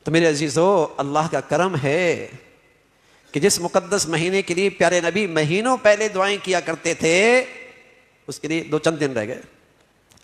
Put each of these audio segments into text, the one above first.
تو میرے عزیزو، اللہ کا کرم ہے کہ جس مقدس مہینے کے لیے پیارے نبی مہینوں پہلے دعائیں کیا کرتے تھے، اس کے لیے 2 دن رہ گئے۔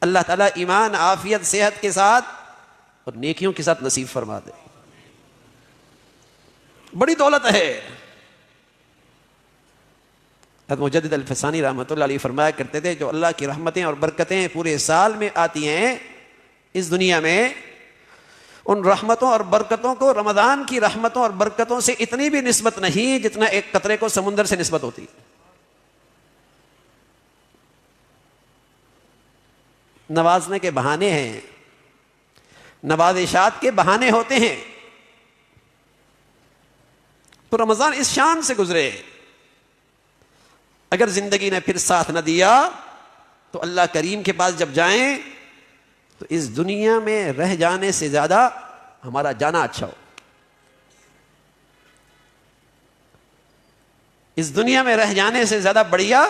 اللہ تعالیٰ ایمان، عافیت، صحت کے ساتھ اور نیکیوں کے ساتھ نصیب فرما دے۔ بڑی دولت ہے۔ حضرت مجدد الفسانی رحمۃ اللہ علیہ فرمایا کرتے تھے، جو اللہ کی رحمتیں اور برکتیں پورے سال میں آتی ہیں اس دنیا میں، ان رحمتوں اور برکتوں کو رمضان کی رحمتوں اور برکتوں سے اتنی بھی نسبت نہیں جتنا ایک قطرے کو سمندر سے نسبت ہوتی ہے۔ نوازنے کے بہانے ہیں، نوازشات کے بہانے ہوتے ہیں، تو رمضان اس شان سے گزرے۔ اگر زندگی نے پھر ساتھ نہ دیا تو اللہ کریم کے پاس جب جائیں تو اس دنیا میں رہ جانے سے زیادہ ہمارا جانا اچھا ہو۔ اس دنیا میں رہ جانے سے زیادہ بڑھیا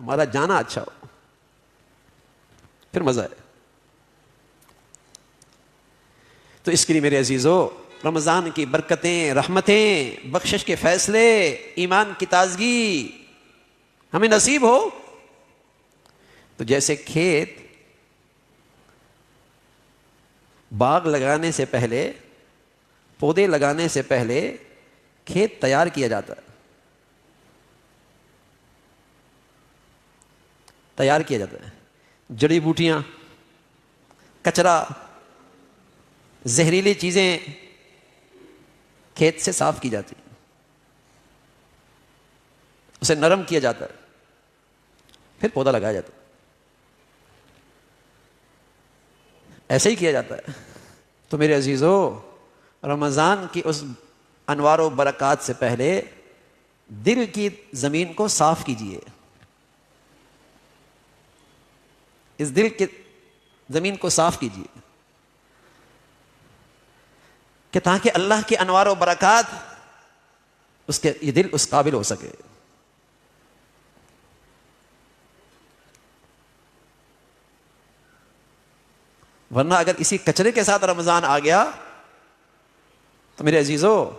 ہمارا جانا اچھا ہو، پھر مزہ ہے۔ تو اس کے لیے میرے عزیزو، رمضان کی برکتیں، رحمتیں، بخشش کے فیصلے، ایمان کی تازگی ہمیں نصیب ہو، تو جیسے کھیت باغ لگانے سے پہلے، پودے لگانے سے پہلے کھیت تیار کیا جاتا ہے، تیار کیا جاتا ہے، جڑی بوٹیاں، کچرا، زہریلی چیزیں کھیت سے صاف کی جاتی، اسے نرم کیا جاتا ہے، پھر پودا لگایا جاتا ہے۔ ایسے ہی کیا جاتا ہے۔ تو میرے عزیزو، رمضان کی اس انوار و برکات سے پہلے دل کی زمین کو صاف کیجیے، اس دل کی زمین کو صاف کیجیے کہ تاکہ اللہ کے انوار و برکات اس کے یہ دل اس قابل ہو سکے۔ ورنہ اگر اسی کچرے کے ساتھ رمضان آ گیا تو میرے عزیزو،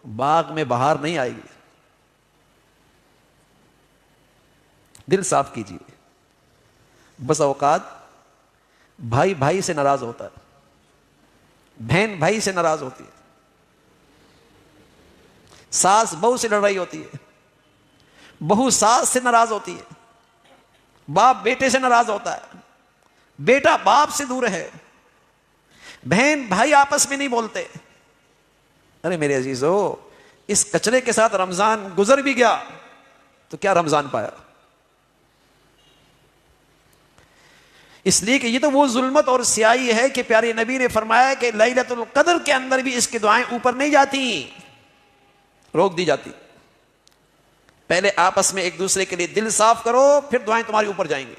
باغ میں بہار نہیں آئے گی۔ دل صاف کیجیے۔ بس اوقات بھائی بھائی سے ناراض ہوتا ہے، بہن بھائی سے ناراض ہوتی ہے، ساس بہو سے لڑ رہی ہوتی ہے، بہو ساس سے ناراض ہوتی ہے، باپ بیٹے سے ناراض ہوتا ہے، بیٹا باپ سے دور ہے، بہن بھائی آپس میں نہیں بولتے۔ ارے میرے عزیزو، اس کچرے کے ساتھ رمضان گزر بھی گیا تو کیا رمضان پایا؟ اس لیے کہ یہ تو وہ ظلمت اور سیاہی ہے کہ پیارے نبی نے فرمایا کہ لیلۃ القدر کے اندر بھی اس کی دعائیں اوپر نہیں جاتی، روک دی جاتی۔ پہلے آپس میں ایک دوسرے کے لیے دل صاف کرو، پھر دعائیں تمہاری اوپر جائیں گی۔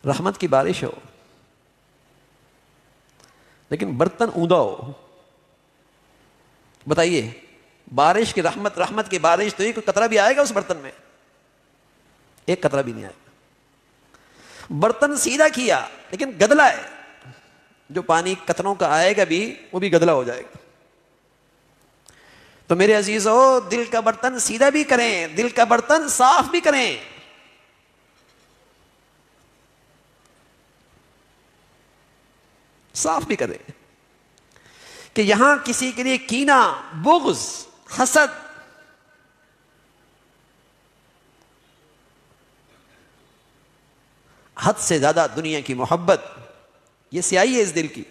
رحمت کی بارش ہو لیکن برتن اوندا ہو۔ بتائیے، بارش کی رحمت کی بارش تو یہ کوئی قطرہ بھی آئے گا اس برتن میں؟ ایک قطرہ بھی نہیں آئے گا۔ برتن سیدھا کیا لیکن گدلا ہے، جو پانی قطروں کا آئے گا بھی وہ بھی گدلا ہو جائے گا۔ تو میرے عزیزو، دل کا برتن سیدھا بھی کریں، دل کا برتن صاف بھی کریں۔ صاف بھی کریں کہ یہاں کسی کے لیے کینہ، بغض، حسد، حد سے زیادہ دنیا کی محبت، یہ سیاہی ہے اس دل کی،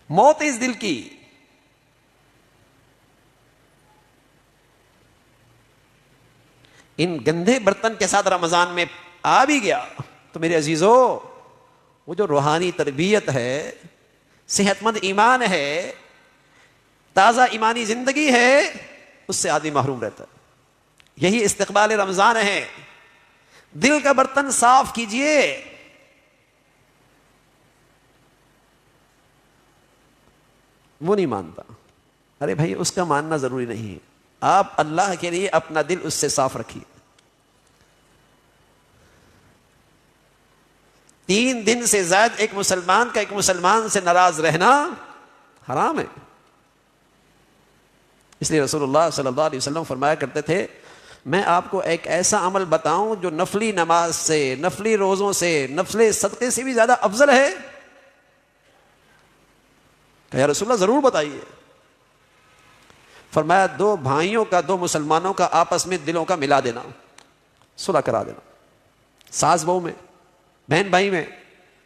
موت ہے اس دل کی۔ ان گندے برتن کے ساتھ رمضان میں آ بھی گیا تو میرے عزیزو، وہ جو روحانی تربیت ہے، صحت مند ایمان ہے، تازہ ایمانی زندگی ہے، اس سے آدمی محروم رہتا ہے۔ یہی استقبال رمضان ہے۔ دل کا برتن صاف کیجئے۔ وہ نہیں مانتا، ارے بھائی اس کا ماننا ضروری نہیں ہے، آپ اللہ کے لیے اپنا دل اس سے صاف رکھیے۔ 3 دن سے زائد ایک مسلمان کا ایک مسلمان سے ناراض رہنا حرام ہے. اس لیے رسول اللہ صلی اللہ علیہ وسلم فرمایا کرتے تھے میں آپ کو ایک ایسا عمل بتاؤں جو نفلی نماز سے، نفلی روزوں سے، نفلی صدقے سے بھی زیادہ افضل ہے؟ کہ یا رسول اللہ ضرور بتائیے. فرمایا 2 بھائیوں کا، 2 مسلمانوں کا آپس میں دلوں کا ملا دینا، صلح کرا دینا. ساس بہو میں، بہن بھائی میں،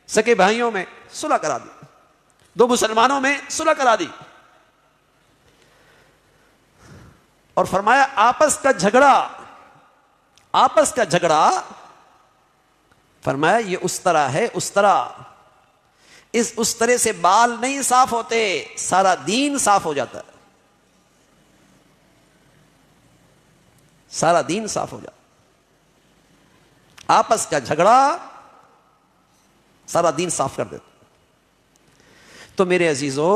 سکے بھائیوں میں صلح کرا دی. 2 مسلمانوں میں صلح کرا دی. اور فرمایا آپس کا جھگڑا فرمایا یہ استرا ہے، استرا. اس استرے سے بال نہیں صاف ہوتے، سارا دین صاف ہو جاتا ہے. سارا دین صاف ہو جاتا. آپس کا جھگڑا سارا دین صاف کر دیتا. تو میرے عزیزو،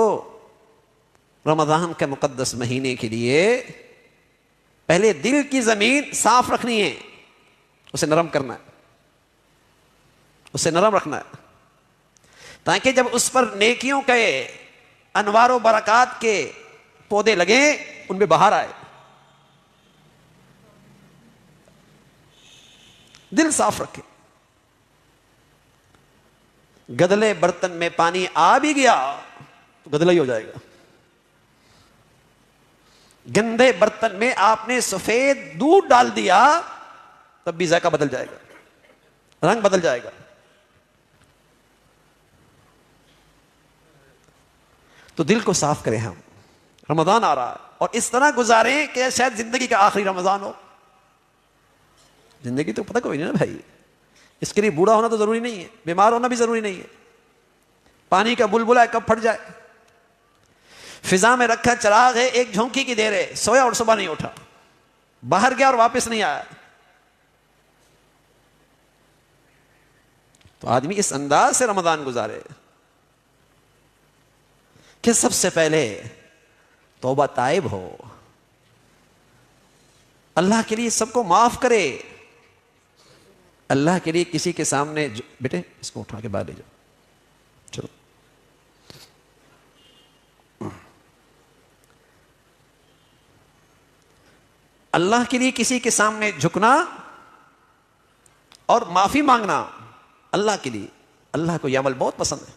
رمضان کے مقدس مہینے کے لیے پہلے دل کی زمین صاف رکھنی ہے، اسے نرم کرنا ہے، اسے نرم رکھنا ہے، تاکہ جب اس پر نیکیوں کے انوار و برکات کے پودے لگیں ان میں بہار آئے. دل صاف رکھے. گدلے برتن میں پانی آ بھی گیا تو گدلا ہی ہو جائے گا. گندے برتن میں آپ نے سفید دودھ ڈال دیا تب بھی ذائقہ بدل جائے گا، رنگ بدل جائے گا. تو دل کو صاف کریں. ہم رمضان آ رہا ہے اور اس طرح گزاریں کہ شاید زندگی کا آخری رمضان ہو. زندگی تو پتہ کوئی نہیں نا بھائی. اس کے لیے بوڑھا ہونا تو ضروری نہیں ہے، بیمار ہونا بھی ضروری نہیں ہے. پانی کا بلبلا ہے کب پھٹ جائے. فضا میں رکھا چراغ ہے، ایک جھونکی کی دیر ہے، سویا اور صبح نہیں اٹھا، باہر گیا اور واپس نہیں آیا. تو آدمی اس انداز سے رمضان گزارے کہ سب سے پہلے توبہ تائب ہو، اللہ کے لیے سب کو معاف کرے. اللہ کے لیے کسی کے سامنے بیٹے اس کو اٹھا کے باہر لے جاؤ، چلو. اللہ کے لیے کسی کے سامنے جھکنا اور معافی مانگنا اللہ کے لیے، اللہ کو یہ عمل بہت پسند ہے.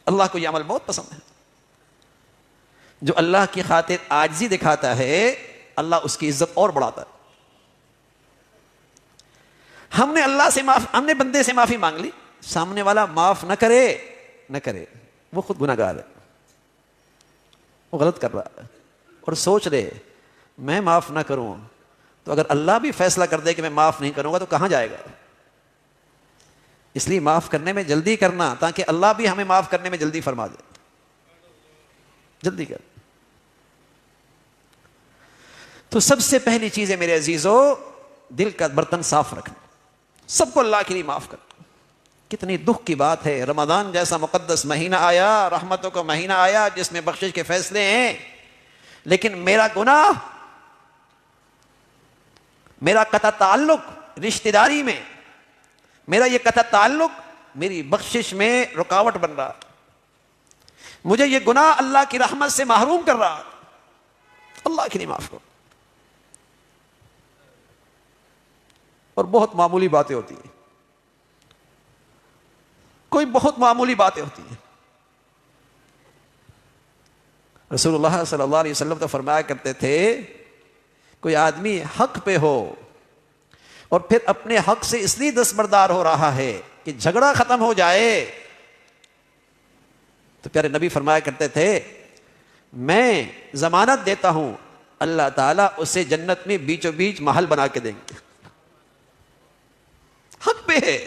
اللہ کو یہ عمل بہت پسند ہے. جو اللہ کی خاطر عاجزی دکھاتا ہے اللہ اس کی عزت اور بڑھاتا ہے. ہم نے بندے سے معافی مانگ لی، سامنے والا معاف نہ کرے وہ خود گناہ گار ہے، وہ غلط کر رہا ہے اور سوچ رہے میں معاف نہ کروں تو اگر اللہ بھی فیصلہ کر دے کہ میں معاف نہیں کروں گا تو کہاں جائے گا. اس لیے معاف کرنے میں جلدی کرنا تاکہ اللہ بھی ہمیں معاف کرنے میں جلدی فرما دے. جلدی کر. تو سب سے پہلی چیز ہے میرے عزیزو دل کا برتن صاف رکھنا، سب کو اللہ کے لیے معاف کرنا. کتنی دکھ کی بات ہے، رمضان جیسا مقدس مہینہ آیا، رحمتوں کا مہینہ آیا جس میں بخشش کے فیصلے ہیں، لیکن میرا گناہ، میرا قطع تعلق رشتہ داری میں، میرا یہ قطع تعلق میری بخشش میں رکاوٹ بن رہا، مجھے یہ گناہ اللہ کی رحمت سے محروم کر رہا. اللہ کے لیے معاف کرو. اور بہت معمولی باتیں ہوتی ہیں، کوئی بہت معمولی باتیں ہوتی ہیں. رسول اللہ صلی اللہ علیہ وسلم تو فرمایا کرتے تھے کوئی آدمی حق پہ ہو اور پھر اپنے حق سے اس لیے دستبردار ہو رہا ہے کہ جھگڑا ختم ہو جائے تو پیارے نبی فرمایا کرتے تھے میں ضمانت دیتا ہوں اللہ تعالیٰ اسے جنت میں بیچوں بیچ محل بنا کے دیں گے. حق پہ ہے،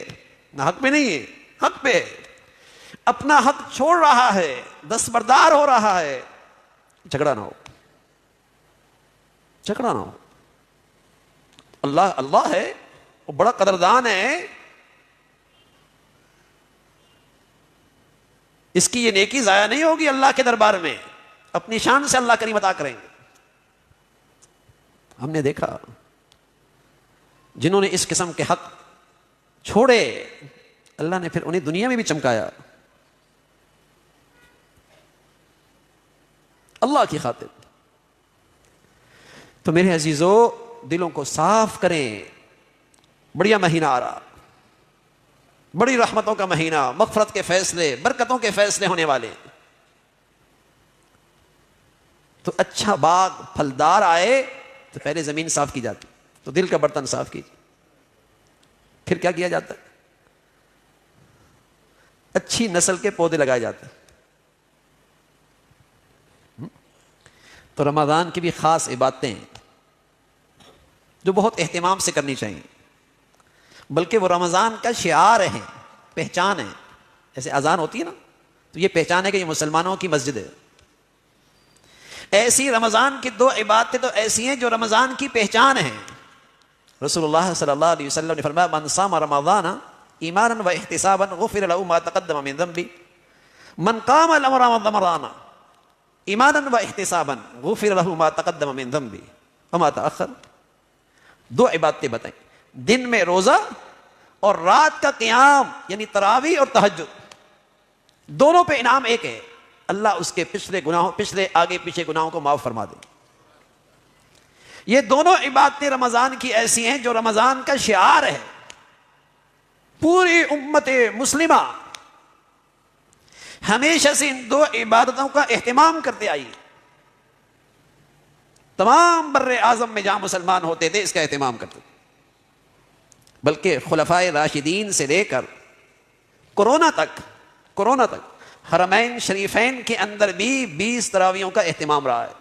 نہ حق پہ نہیں ہے، حق پہ ہے، اپنا حق چھوڑ رہا ہے، دستبردار ہو رہا ہے. جھگڑا نہ ہو، جھگڑا نہ ہو. اللہ ہے، وہ بڑا قدردان ہے، اس کی یہ نیکی ضائع نہیں ہوگی اللہ کے دربار میں. اپنی شان سے اللہ کریم عطا کریں گے. ہم نے دیکھا جنہوں نے اس قسم کے حق چھوڑے اللہ نے پھر انہیں دنیا میں بھی چمکایا اللہ کی خاطر. تو میرے عزیزو دلوں کو صاف کریں. بڑھیا مہینہ آ رہا, بڑی رحمتوں کا مہینہ, مغفرت کے فیصلے, برکتوں کے فیصلے ہونے والے. تو اچھا باغ پھلدار آئے تو پہلے زمین صاف کی جاتی, تو دل کا برتن صاف کیجیے. پھر کیا کیا جاتا ہے؟ اچھی نسل کے پودے لگائے جاتے ہیں. تو رمضان کی بھی خاص عبادتیں ہیں جو بہت اہتمام سے کرنی چاہیے, بلکہ وہ رمضان کا شعار ہیں, پہچان ہے. جیسے اذان ہوتی ہے نا, تو یہ پہچان ہے کہ یہ مسلمانوں کی مسجد ہے. ایسی رمضان کی 2 عبادتیں تو ایسی ہیں جو رمضان کی پہچان ہیں. رسول اللہ صلی اللہ علیہ وسلم نے فرمایا من صام رمضان ایمانا و احتسابا غفر له ما تقدم من ذنبه من قام رمضان ایمانا و احتسابا غفر له ما تقدم من ذنبه وما تأخر. 2 عبادتیں بتائیں, دن میں روزہ اور رات کا قیام یعنی تراویح اور تہجد, دونوں پہ انعام ایک ہے, اللہ اس کے پچھلے آگے پیچھے گناہوں کو معاف فرما دے. یہ دونوں عبادتیں رمضان کی ایسی ہیں جو رمضان کا شعار ہے. پوری امت مسلمہ ہمیشہ سے ان 2 عبادتوں کا اہتمام کرتے آئی. تمام بر اعظم میں جہاں مسلمان ہوتے تھے اس کا اہتمام کرتے تھے, بلکہ خلفائے راشدین سے لے کر کورونا تک حرمین شریفین کے اندر بھی 20 تراویحوں کا اہتمام رہا ہے.